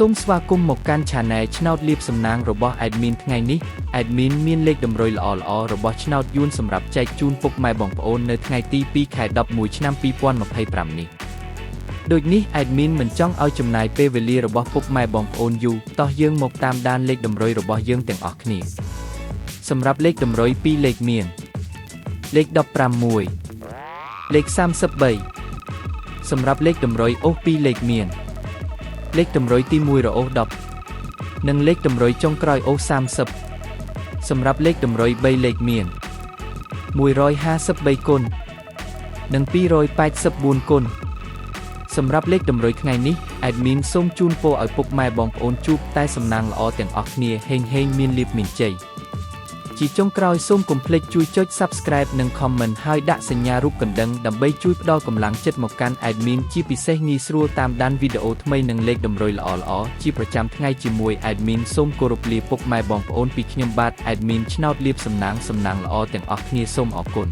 សូមស្វាគមន៍មកកាន់ Channel ឆ្នោតលាភសំណាងរបស់ Admin ថ្ងៃនេះ Admin មានលេខតម្រុយល្អៗរបស់ឆ្នោតយួនសម្រាប់ចែកជូនពុកម៉ែបងប្អូននៅថ្ងៃទី 2 ខែ 11 ឆ្នាំ 2025 នេះដូចនេះ Admin មិនចង់ឲ្យចំណាយពេលវេលារបស់ពុកម៉ែបងប្អូនយូរតោះយើងមកតាមដានលេខតម្រុយរបស់យើងទាំងអស់គ្នាសម្រាប់លេខតម្រុយ2លេខមានលេខ15 លេខ33សម្រាប់លេខតម្រុយអូស2លេខមានលេខតម្រុយទី1រអូស10និងលេខតម្រុយចុងក្រោយអូស30សម្រាប់លេខតម្រុយ3លេខមាន153គុណនិង284គុណសម្រាប់លេខតម្រុយថ្ងៃនេះ Admin សូមជូនពរឲ្យពុកម៉ែបងប្អូនជួបតែសំណាងល្អទាំងអស់គ្នាហេងមានលាភមានជ័យជាចុងក្រោយសូមកុំភ្លេចជួយចុច Subscribe និង Comment ហើយដាក់សញ្ញារូបកណ្ដឹងដើម្បីជួយផ្ដល់កម្លាំងចិត្តមកកាន់ Admin ជាពិសេសងាយស្រួលតាមដានវីដេអូថ្មីនិងលេខតម្រុយល្អៗជាប្រចាំថ្ងៃជាមួយ Admin សូមគោរពលាពុកម៉ែបងប្អូនពីខ្ញុំបាទ Admin ឆ្នោតលាភសំណាងល្អទាំងអស់គ្នាសូមអរគុណ